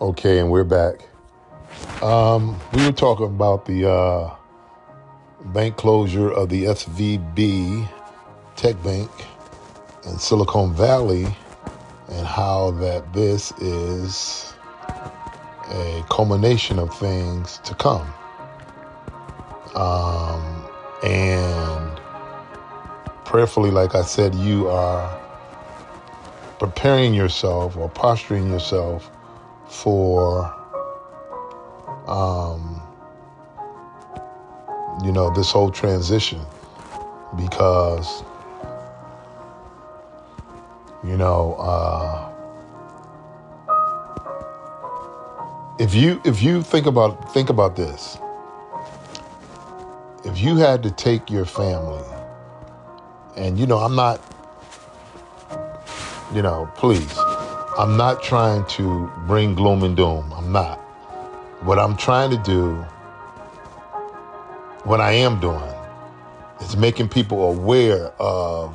Okay, and we're back. We were talking about the bank closure of the SVB Tech Bank in Silicon Valley and how that this is a culmination of things to come. And prayerfully, like I said, you are preparing yourself or posturing yourself for this whole transition, because if you think about this, if you had to take your family, and I'm not, please, I'm not trying to bring gloom and doom. I'm not. What I'm trying to do, what I am doing, is making people aware of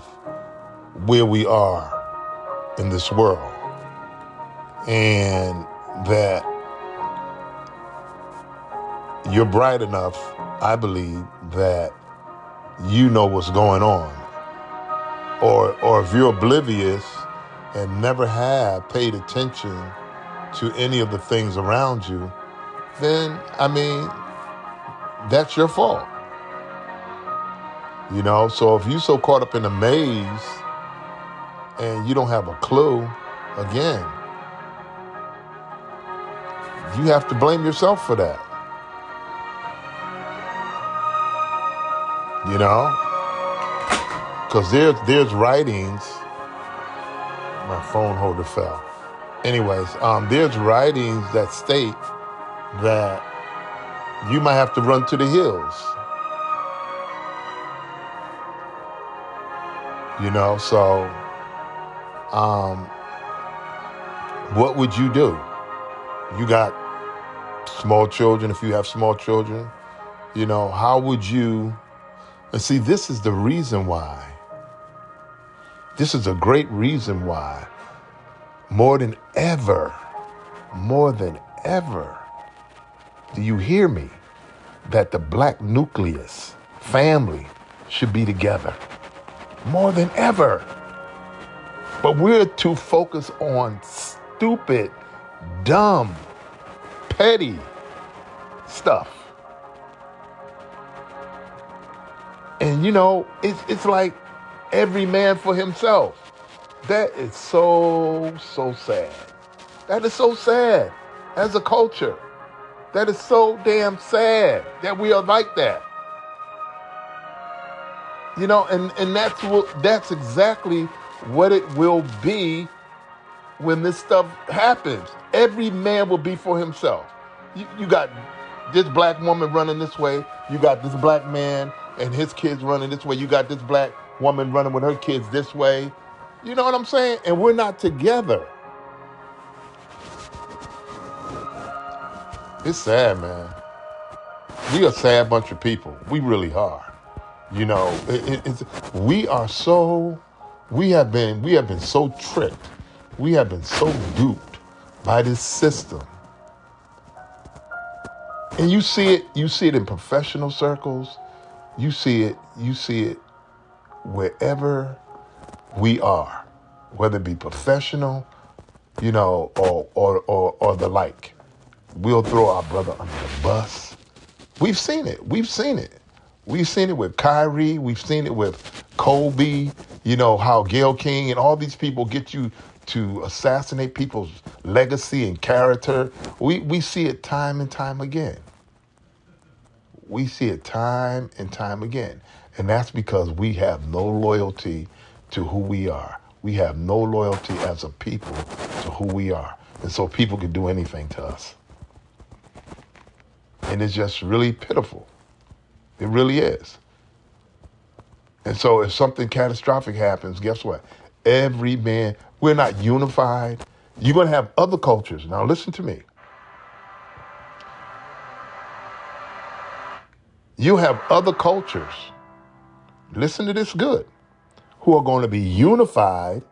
where we are in this world, and that you're bright enough, I believe, that you know what's going on. Or if you're oblivious and never have paid attention to any of the things around you, then, that's your fault. So if you're so caught up in a maze and you don't have a clue, again, you have to blame yourself for that. Because there's writings. My phone holder fell. Anyways, there's writings that state that you might have to run to the hills. So what would you do? You got small children. If you have small children, how would you? And see, this is the reason why. This is a great reason why, more than ever, do you hear me? That the black nucleus family should be together. More than ever. But we're too focused on stupid, dumb, petty stuff. And it's like every man for himself. That is so sad. That is so sad as a culture. That is so damn sad that we are like that. And that's exactly what it will be when this stuff happens. Every man will be for himself. You got this black woman running this way. You got this black man and his kids running this way. You got this black woman running with her kids this way. You know what I'm saying? And we're not together. It's sad, man. We are a sad bunch of people. We really are. We have been so tricked. We have been so duped by this system. And you see it in professional circles. You see it wherever we are, whether it be professional, or the like. We'll throw our brother under the bus. We've seen it. We've seen it with Kyrie. We've seen it with Kobe. How Gayle King and all these people get you to assassinate people's legacy and character. We see it time and time again. We see it time and time again. And that's because we have no loyalty to who we are. We have no loyalty as a people to who we are. And so people can do anything to us. And it's just really pitiful. It really is. And so if something catastrophic happens, guess what? Every man, we're not unified. You're going to have other cultures. Now listen to me. You have other cultures, listen to this good, who are going to be unified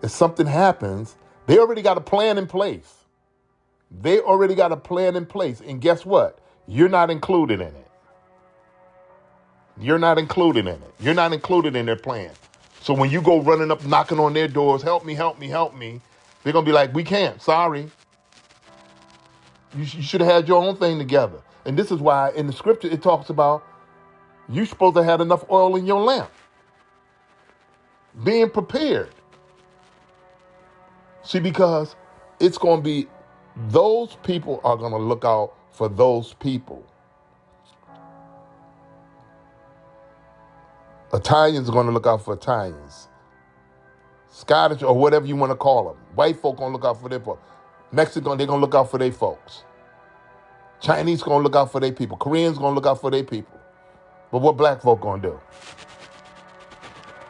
if something happens. They already got a plan in place. They already got a plan in place. And guess what? You're not included in it. You're not included in it. You're not included in their plan. So when you go running up, knocking on their doors, help me, help me, help me, they're going to be like, we can't. Sorry. You should have had your own thing together. And this is why in the scripture it talks about you're supposed to have enough oil in your lamp. Being prepared. See, because it's going to be, those people are going to look out for those people. Italians are going to look out for Italians. Scottish or whatever you want to call them. White folk going to look out for their folks. Mexican, they're going to look out for their folks. Chinese going to look out for their people. Koreans going to look out for their people. But what black folk going to do?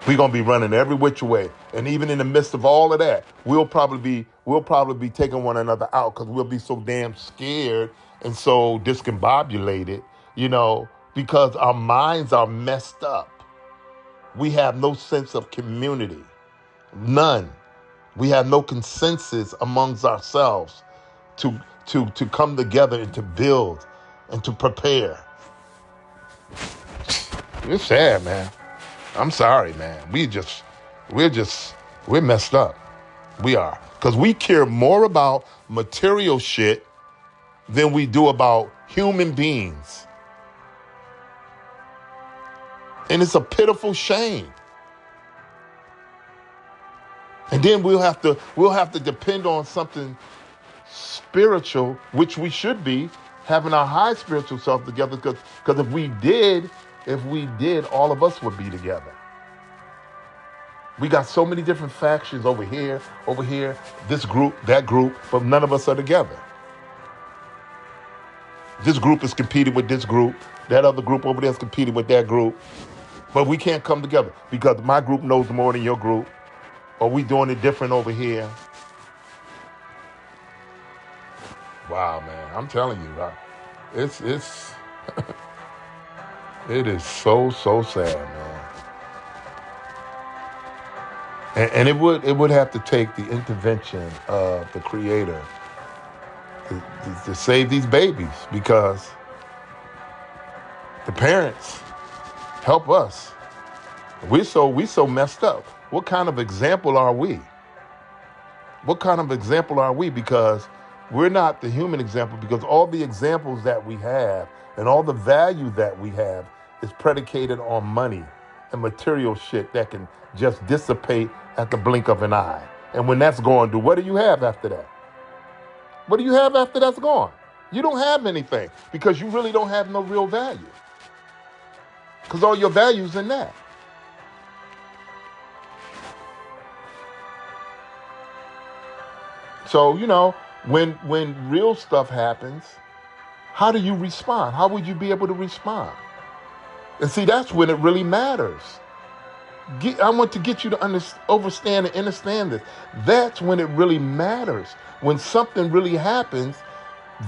We're going to be running every which way. And even in the midst of all of that, we'll probably be taking one another out because we'll be so damn scared and so discombobulated, because our minds are messed up. We have no sense of community. None. We have no consensus amongst ourselves to come together and to build and to prepare. It's sad, man. I'm sorry, man. We're messed up. We are. Because we care more about material shit than we do about human beings. And it's a pitiful shame. And then we'll have to depend on something spiritual, which we should be, having our high spiritual self together, because if we did, all of us would be together. We got so many different factions over here, this group, that group, but none of us are together. This group is competing with this group, that other group over there is competing with that group, but we can't come together because my group knows more than your group, or we doing it different over here. Wow, man, I'm telling you, it's it is so sad, man. And it would have to take the intervention of the Creator to save these babies, because the parents help us. We're so messed up. What kind of example are we? What kind of example are we? Because we're not the human example, because all the examples that we have and all the value that we have is predicated on money and material shit that can just dissipate at the blink of an eye. And when that's gone, what do you have after that? What do you have after that's gone? You don't have anything, because you really don't have no real value. Because all your value's in that. So, when real stuff happens, how do you respond? How would you be able to respond? And see, that's when it really matters. I want to get you to understand and understand this. That's when it really matters. When something really happens,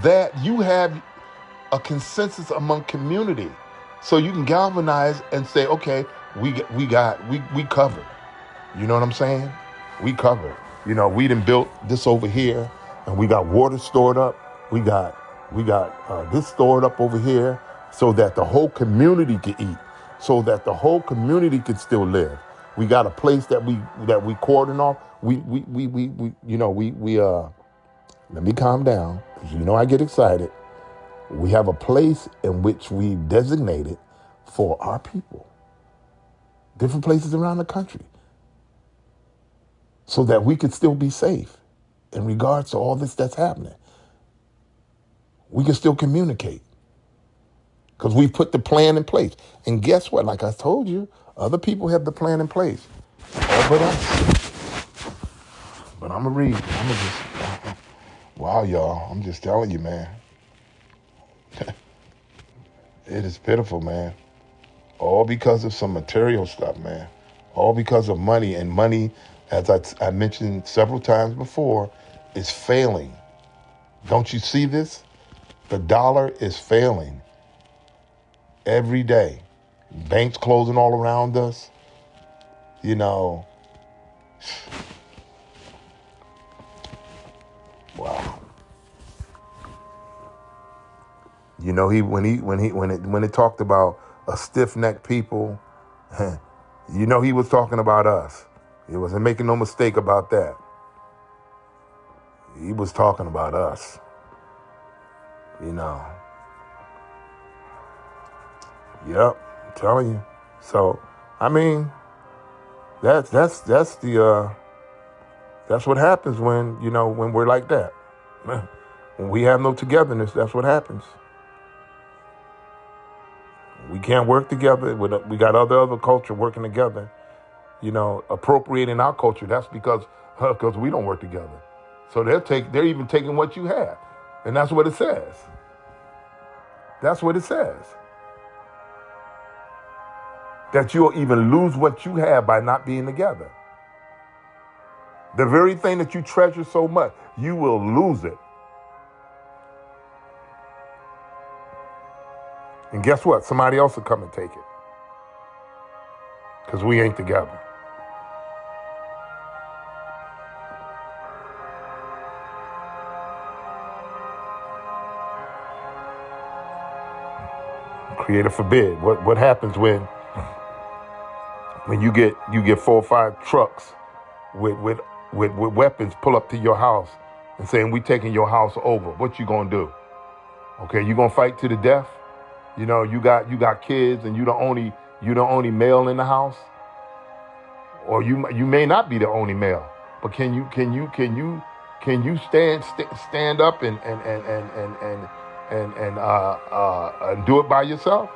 that you have a consensus among community. So you can galvanize and say, okay, we covered. You know what I'm saying? We covered. We done built this over here, and we got water stored up. We got this stored up over here, so that the whole community can eat, so that the whole community can still live. We got a place that we cordon off. Let me calm down, because I get excited. We have a place in which we designated for our people. Different places around the country. So that we could still be safe in regards to all this that's happening. We can still communicate, because we've put the plan in place. And guess what? Like I told you, other people have the plan in place. All but us. But I'm going to read. Wow, y'all. I'm just telling you, man. It is pitiful, man. All because of some material stuff, man. All because of money. And money, as I mentioned several times before, is failing. Don't you see this? The dollar is failing every day. Banks closing all around us. Wow. You know, when it talked about a stiff-necked people, you know he was talking about us. He wasn't making no mistake about that. He was talking about us. You know. Yep, I'm telling you. So, I mean, that's what happens when, you know, when we're like that. When we have no togetherness, that's what happens. We can't work together. We got other culture working together, you know, appropriating our culture. That's because we don't work together. So they're even taking what you have. And that's what it says. That's what it says. That you'll even lose what you have by not being together. The very thing that you treasure so much, you will lose it. And guess what? Somebody else will come and take it. Because we ain't together. Creator forbid. What happens when you get 4 or 5 trucks with weapons pull up to your house and saying we taking your house over? What you gonna do? Okay, you gonna fight to the death? You know, you got kids and you the only male in the house, or you may not be the only male, but can you stand up and do it by yourself?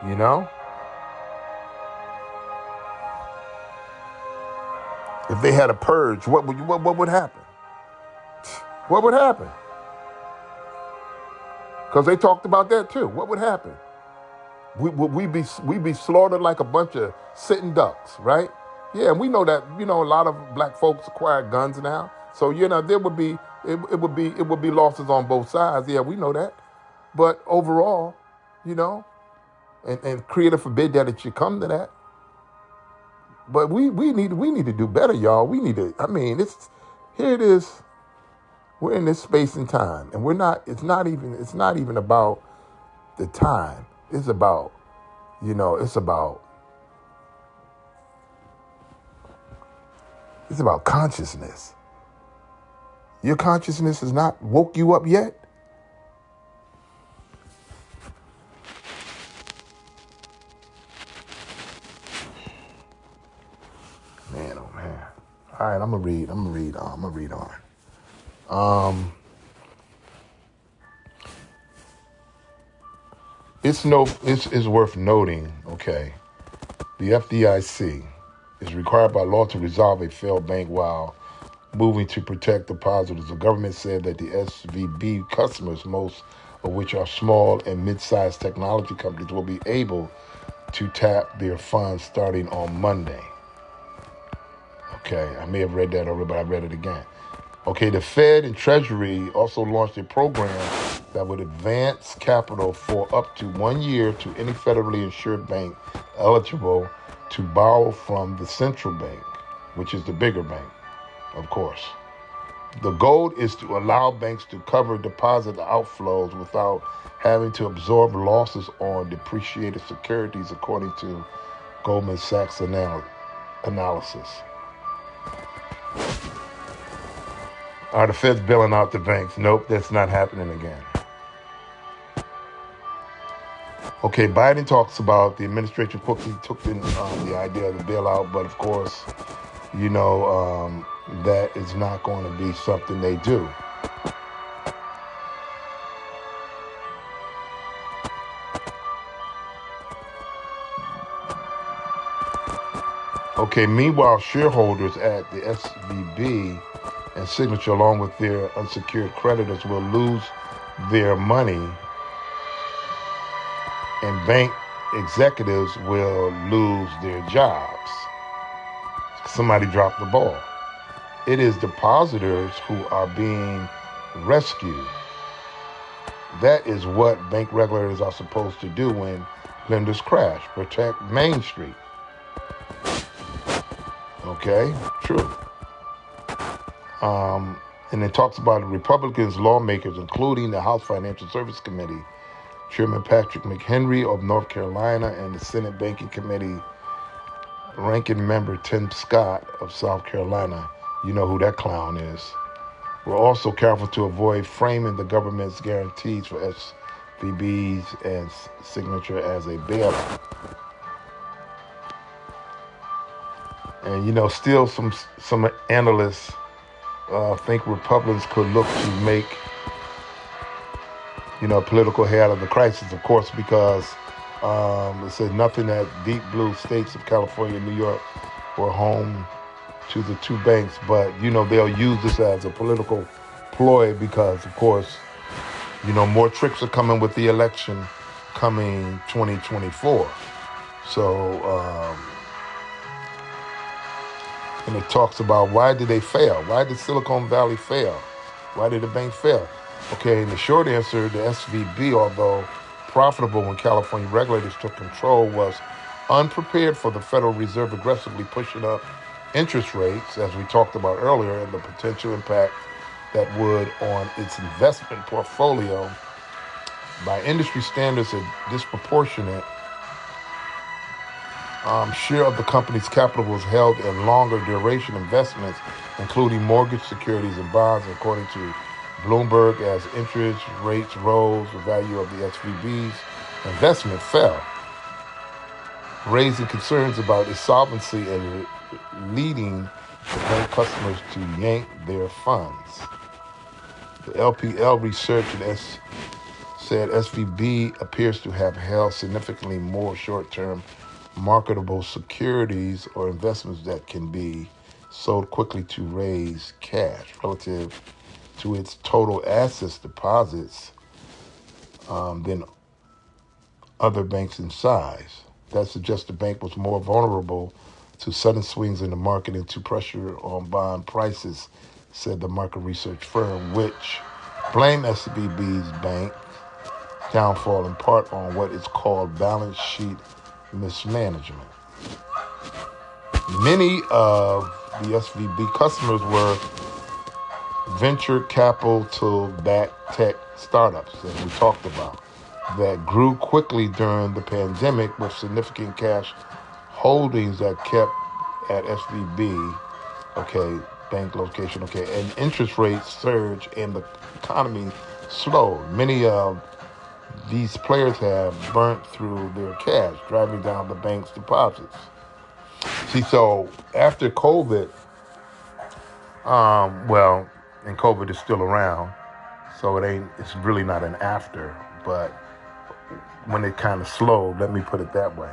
You know, if they had a purge, what would happen? What would happen? Because they talked about that too. What would happen? We be slaughtered like a bunch of sitting ducks, right? Yeah, and we know that, you know, a lot of black folks acquire guns now. So, you know, there would be it would be losses on both sides. Yeah, we know that. But overall, you know, and Creator forbid that it should come to that. But we need to do better, y'all. We need to, I mean, here it is. We're in this space and time, and it's not even about the time. It's about, you know, it's about consciousness. Your consciousness has not woke you up yet. Man, oh man. All right, I'm gonna read on. It's worth noting, okay, the FDIC is required by law to resolve a failed bank while moving to protect depositors. The government said that the SVB customers, most of which are small and mid-sized technology companies, will be able to tap their funds starting on Monday. Okay, I may have read that already, but I read it again. Okay, the Fed and Treasury also launched a program that would advance capital for up to 1 year to any federally insured bank eligible to borrow from the central bank, which is the bigger bank, of course. The goal is to allow banks to cover deposit outflows without having to absorb losses on depreciated securities, according to Goldman Sachs analysis. Are the Feds bailing out the banks? Nope, that's not happening again. Okay, Biden talks about the administration quickly took in the idea of the bailout, but of course, you know, that is not going to be something they do. Okay, meanwhile, shareholders at the SVB and Signature, along with their unsecured creditors, will lose their money, and bank executives will lose their jobs. Somebody dropped the ball. It is depositors who are being rescued. That is what bank regulators are supposed to do when lenders crash. Protect Main Street. Okay, true. And it talks about Republicans, lawmakers, including the House Financial Service Committee, Chairman Patrick McHenry of North Carolina, and the Senate Banking Committee, Ranking Member Tim Scott of South Carolina. You know who that clown is. We're also careful to avoid framing the government's guarantees for SVB's and Signature as a bailout. And still some analysts think Republicans could look to make political head of the crisis, of course, because it said nothing that deep blue states of California and New York were home to the two banks, but they'll use this as a political ploy because, of course, more tricks are coming with the election coming 2024. So, and it talks about why did they fail? Why did Silicon Valley fail? Why did the bank fail? Okay, and the short answer, the SVB, although profitable when California regulators took control, was unprepared for the Federal Reserve aggressively pushing up interest rates, as we talked about earlier, and the potential impact that would on its investment portfolio. By industry standards, a disproportionate share of the company's capital was held in longer duration investments, including mortgage securities and bonds, according to Bloomberg. As interest rates rose, the value of the SVB's investment fell, raising concerns about its solvency and leading the bank customers to yank their funds. The LPL research said SVB appears to have held significantly more short-term marketable securities or investments that can be sold quickly to raise cash relative to its total assets deposits than other banks in size. That suggests the bank was more vulnerable to sudden swings in the market and to pressure on bond prices, said the market research firm, which blamed SVB's bank downfall in part on what is called balance sheet mismanagement. Many of the SVB customers were venture capital-backed tech startups, as we talked about, that grew quickly during the pandemic with significant cash holdings that kept at SVB, okay, bank location, okay, and interest rates surged and the economy slowed. Many of these players have burnt through their cash, driving down the bank's deposits. See, so after COVID, and COVID is still around, so it's really not an after, but when it kind of slowed, let me put it that way.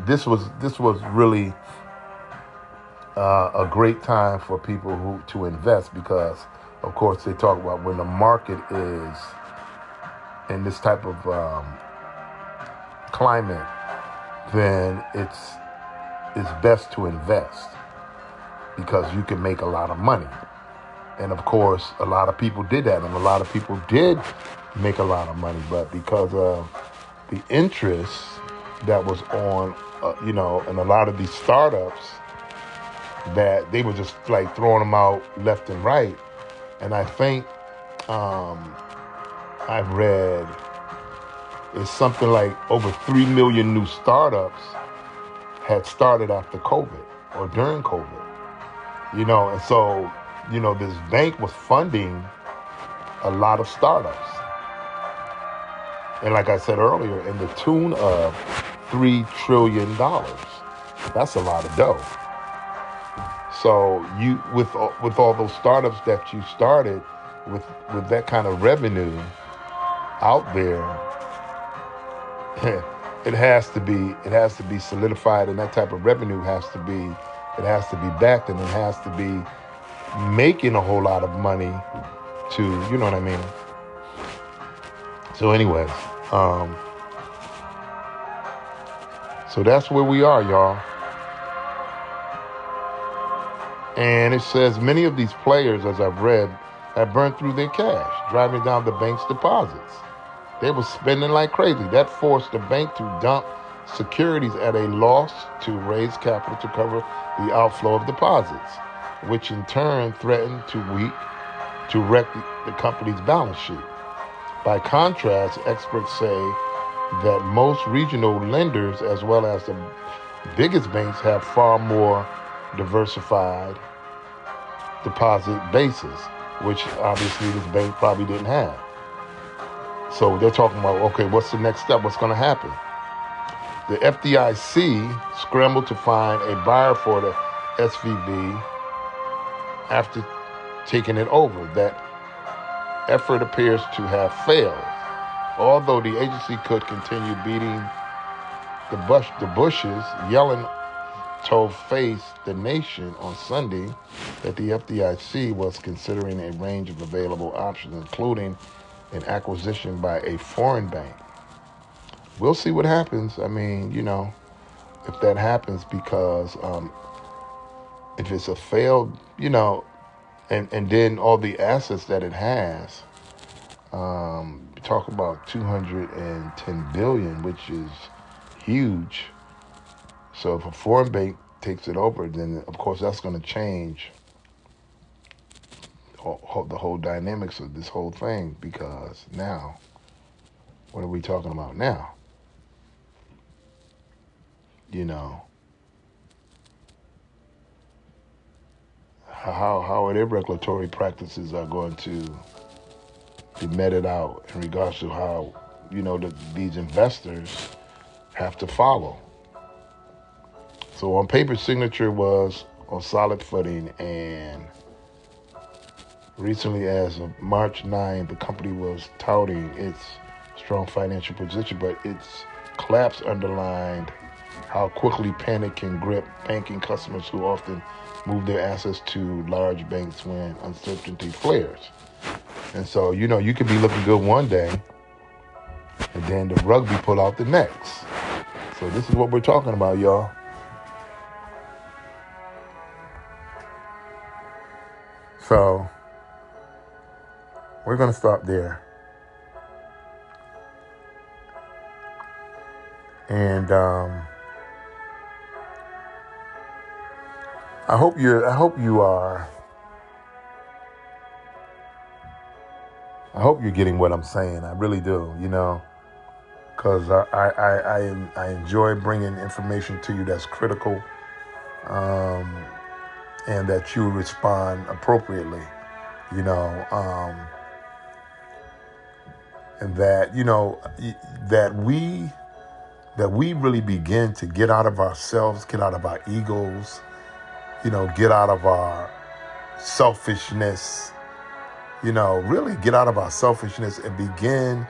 This was really a great time for people to invest because, of course, they talk about when the market is in this type of climate, then it's best to invest because you can make a lot of money. And of course, a lot of people did that, and a lot of people did make a lot of money, but because of the interest that was on, and a lot of these startups, that they were just like throwing them out left and right. And I think I've read it's something like over 3 million new startups had started after COVID or during COVID, and so, this bank was funding a lot of startups. And like I said earlier, in the tune of $3 trillion. That's a lot of dough. So you, with all those startups that you started with that kind of revenue out there, it has to be solidified, and that type of revenue has to be backed, and it has to be making a whole lot of money to, you know what I mean? So anyways, so that's where we are, y'all. And it says many of these players, as I've read, have burned through their cash, driving down the bank's deposits. They were spending like crazy. That forced the bank to dump securities at a loss to raise capital to cover the outflow of deposits. which in turn threatened to wreck the company's balance sheet. By contrast, experts say that most regional lenders, as well as the biggest banks, have far more diversified deposit bases, which obviously this bank probably didn't have. So they're talking about, okay, what's the next step? What's going to happen? The FDIC scrambled to find a buyer for the SVB after taking it over. That effort appears to have failed. Although the agency could continue beating the bushes, Yellen told Face the Nation on Sunday that the FDIC was considering a range of available options, including an acquisition by a foreign bank. We'll see what happens. I mean, if that happens, because if it's a failed, and then all the assets that it has, talk about 210 billion, which is huge. So if a foreign bank takes it over, then of course that's going to change the whole dynamics of this whole thing, because now, what are we talking about now? How are their regulatory practices are going to be meted out in regards to how, these investors have to follow. So on paper, Signature was on solid footing, and recently, as of March 9, the company was touting its strong financial position, but its collapse underlined how quickly panic can grip banking customers who often move their assets to large banks when uncertainty flares. And so, you could be looking good one day, and then the rug be pulled out the next. So this is what we're talking about, y'all. So we're going to stop there. And I hope you're getting what I'm saying. I really do, because I enjoy bringing information to you that's critical, and that you respond appropriately, and that that we really begin to get out of ourselves, get out of our egos, get out of our selfishness, really get out of our selfishness and begin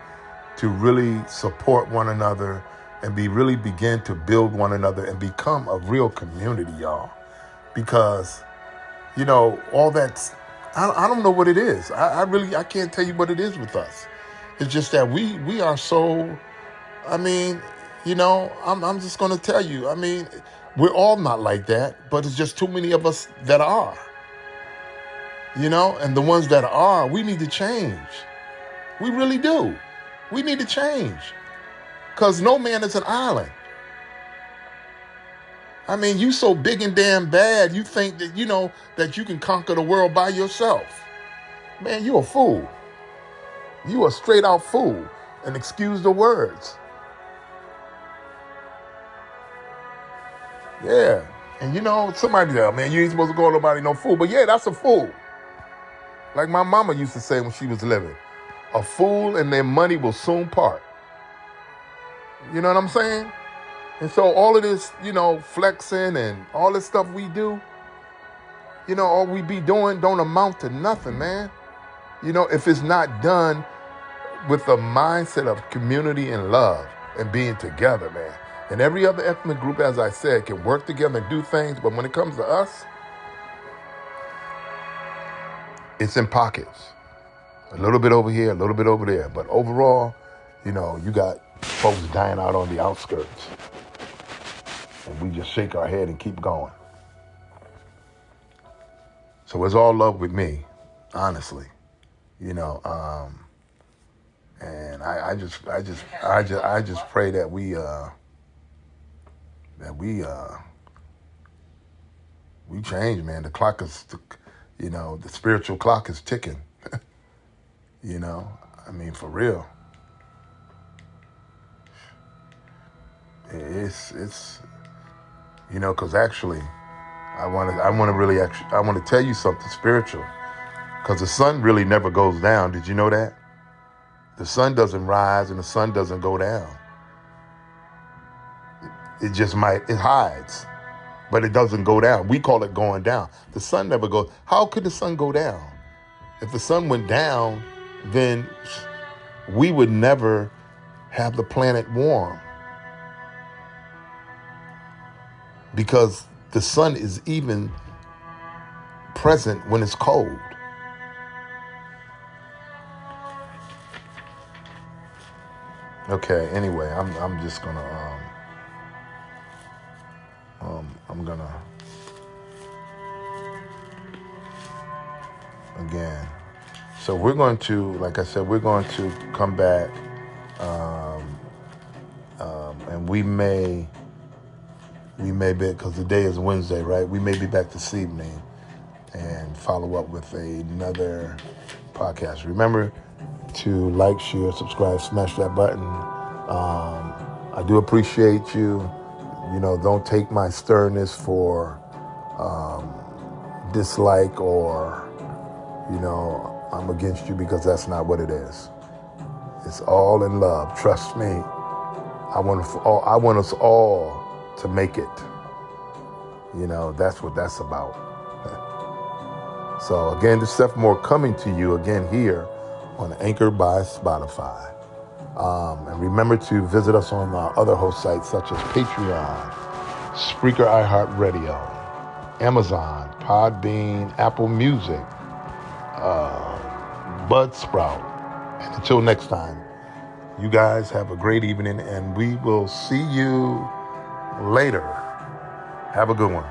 to really support one another, and really begin to build one another and become a real community, y'all. Because, all that's, I don't know what it is. I can't tell you what it is with us. It's just that we are so, I'm just going to tell you, we're all not like that, but it's just too many of us that are, and the ones that are, we need to change. We really do. We need to change, because no man is an island. You so big and damn bad, you think that, that you can conquer the world by yourself. Man, you a fool. You a straight out fool, and excuse the words. Yeah. And somebody there, man, you ain't supposed to call nobody no fool. But yeah, that's a fool. Like my mama used to say when she was living, a fool and their money will soon part. You know what I'm saying? And so all of this, flexing and all this stuff we do, all we be doing don't amount to nothing, man. If it's not done with a mindset of community and love and being together, man. And every other ethnic group, as I said, can work together and do things. But when it comes to us, it's in pockets. A little bit over here, a little bit over there. But overall, you got folks dying out on the outskirts. And we just shake our head and keep going. So it's all love with me, honestly. And I just pray that We change, man. The clock is, the spiritual clock is ticking. I mean, for real. It's because actually, I want to tell you something spiritual. Because the sun really never goes down. Did you know that? The sun doesn't rise and the sun doesn't go down. It hides, but it doesn't go down. We call it going down. The sun never goes. How could the sun go down? If the sun went down, then we would never have the planet warm. Because the sun is even present when it's cold. Okay, anyway, I'm just gonna I'm gonna again. So we're going to, like I said, we're going to come back, and we may be, because the day is Wednesday, right? We may be back this evening and follow up with another podcast. Remember to like, share, subscribe, smash that button. I do appreciate you. Don't take my sternness for dislike or, I'm against you, because that's not what it is. It's all in love. Trust me. I want us all to make it. That's what that's about. So again, this stuff more coming to you again here on Anchor by Spotify. And remember to visit us on our other host sites such as Patreon, Spreaker, iHeartRadio, Amazon, Podbean, Apple Music, Buzzsprout. And until next time, you guys have a great evening, and we will see you later. Have a good one.